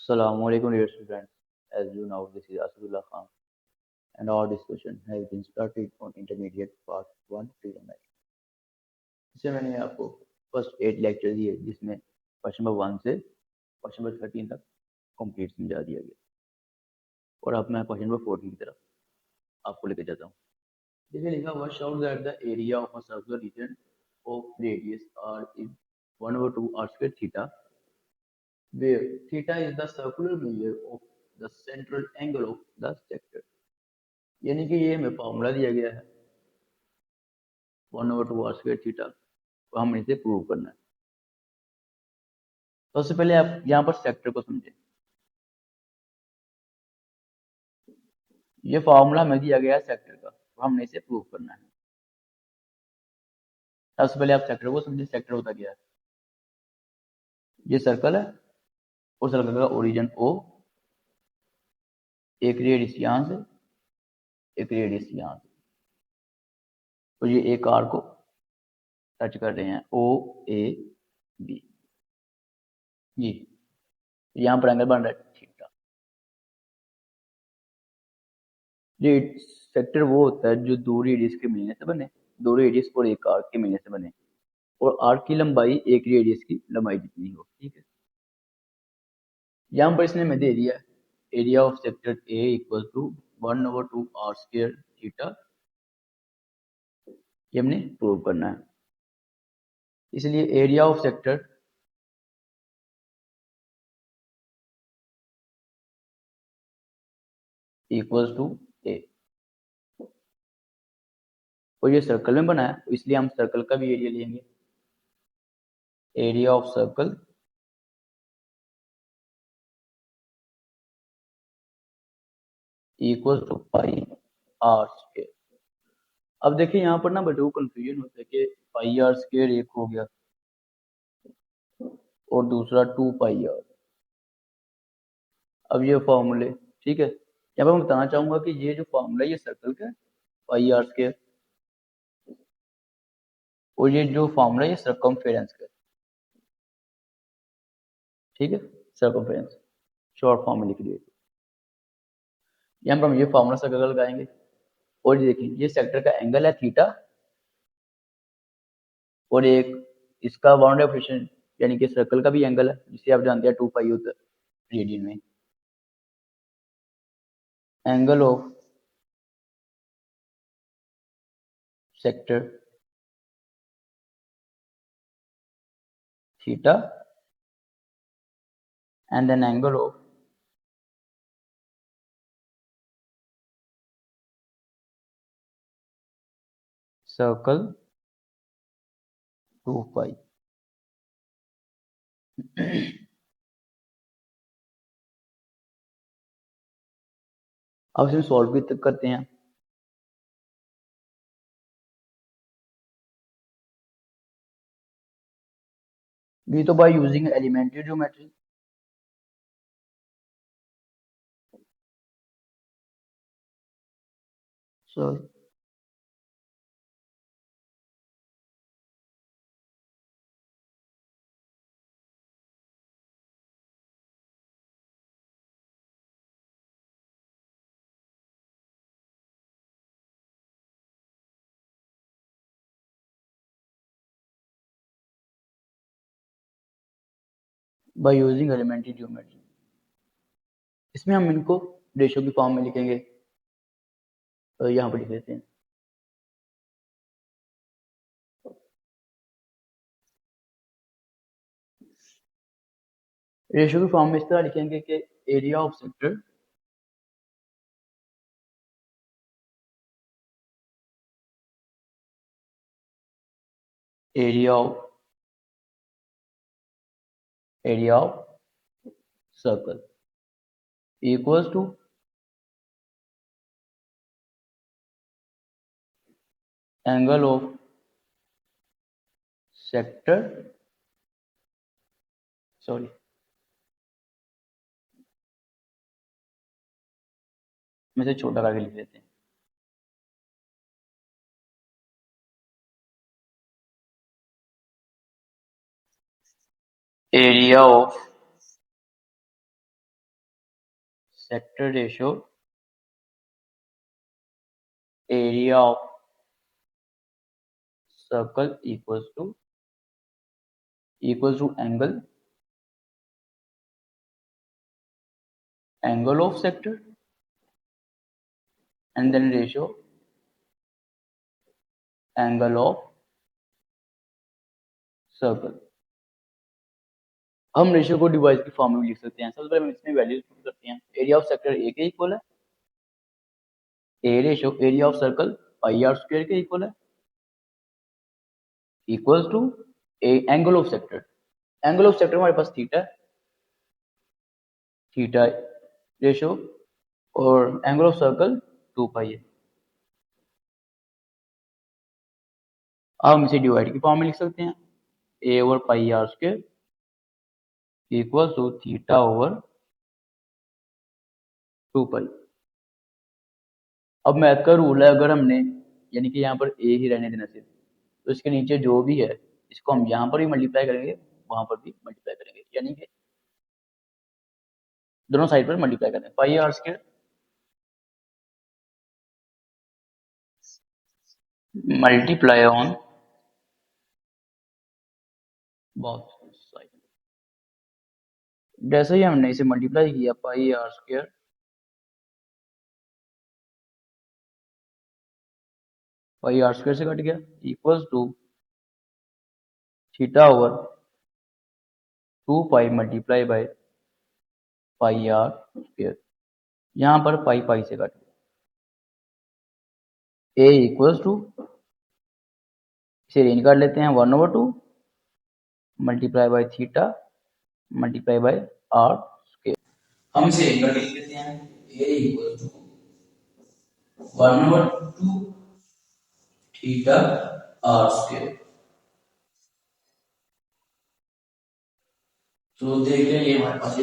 Assalamu alaikum dear students. As you know, this is Asadullah Khan and our discussion has been started on intermediate part 1 trigonometry. इससे मैंने आपको first 8 lecture दिए जिसमें question number 1 से question number 13 तक complete समझा दिया गया और अब मैं क्वेश्चन नंबर 14 की तरफ आपको लेकर जाता हूँ। देखिए लिखा हुआ shows that the area of a circular region of radius r is 1/2 r square theta where theta is the circular measure of the central angle of the sector. यानी कि ये हमें फॉर्मूला दिया गया है 1/2 r square थीटा तो हमें इसे प्रूव करना है। तो सबसे पहले आप यहाँ पर सेक्टर को समझें। ये फॉर्मूला हमें दिया गया है सेक्टर का तो हमने इसे प्रूव करना है। सबसे पहले आप सेक्टर को समझें। सेक्टर होता क्या है? ये सर्कल है और सर्कल का ओरिजिन ओ, एक रेडियस यहाँ से, एक रेडियस यहाँ से, तो ये एक आर को टच कर रहे हैं ओ ए बी। जी यहाँ पर एंगल बन रहा है थीटा। ये सेक्टर वो होता है जो दो रेडियस के मिलने से बने, दो रेडियस और एक आर्क के मिलने से बने और आर्क की लंबाई एक रेडियस की लंबाई जितनी हो। ठीक है, यहाँ पर इसने हमें दे दिया area of sector A equal to 1/2 R square theta. ये हमने प्रूव करना है, इसलिए area of sector equal to A, और ये सर्कल में बना है तो इसलिए हम सर्कल का भी एरिया लेंगे। Area of circle equal to pi R square. अब देखिए यहाँ पर ना बड़े कंफ्यूजन होता है कि पाई आर स्क्वायर एक हो गया और दूसरा 2 पाई आर। अब ये फॉर्मूले ठीक है, यहाँ पर मैं बताना चाहूंगा कि ये जो फॉर्मूला ये सर्कल का है पाई आर स्क्वायर, और ये जो फॉर्मूला ये सर्कमफेरेंस का है। ठीक है, सर्कमफेरेंस शॉर्ट फॉर्म में लिख दिए। यहाँ पर हम ये फॉर्मूला सर्कल लगाएंगे और ये देखिए ये सेक्टर का एंगल है थीटा और एक इसका बाउंड्री ऑपरेशन यानी कि सर्कल का भी एंगल है जिसे आप जानते हैं 2 पाई होता है रेडियन में। Angle of sector theta and then angle of circle 2 pi। अब इसे सॉल्व भी तक करते हैं। ये तो by using elementary geometry. Sorry by using elementary geometry, इसमें हम इनको रेशो की फॉर्म में लिखेंगे। तो यहाँ पर लिख देते हैं रेशो की फॉर्म में इस तरह लिखेंगे कि area of sector area of circle equals to angle of sector sorry में से छोटा करके लिख देते हैं area of sector ratio area of circle equals to angle of sector and then ratio angle of circle. हम रेशियो को device की फॉर्म में लिख सकते हैं। सबसे पहले हम इसमें वैल्यूज पुट करते हैं। एरिया ऑफ सेक्टर ए के इक्वल है A ratio area of circle pi R square के इक्वल है equals to A angle of sector. Angle of sector हमारे पास थीटा रेशियो और एंगल ऑफ सर्कल 2 पाई है। अब हम इसे डिवाइड की फॉर्म में लिख सकते हैं A over pi R square equal to theta over 2 pi. अब मैथ का रूल है, अगर हमने यानी कि यहाँ पर ए ही रहने देना सिर्फ, तो इसके नीचे जो भी है इसको हम यहाँ पर भी मल्टीप्लाई करेंगे वहां पर भी मल्टीप्लाई करेंगे, यानी कि दोनों साइड पर मल्टीप्लाई करते हैं। Pi R square multiply on both side. जैसे ही हमने इसे मल्टीप्लाई किया पाई आर स्क्वायर से कट गया equals to theta over 2 pi multiply by pi R square. यहाँ पर पाई पाई से कट गया। ए इक्वल्स टू इसे रेंज कर लेते हैं 1/2 multiply by theta multiply by R square. हम इसे रेंज करके लिख लेते हैं A equals to 1/2 theta are square. तो देख लें ये हमारे पास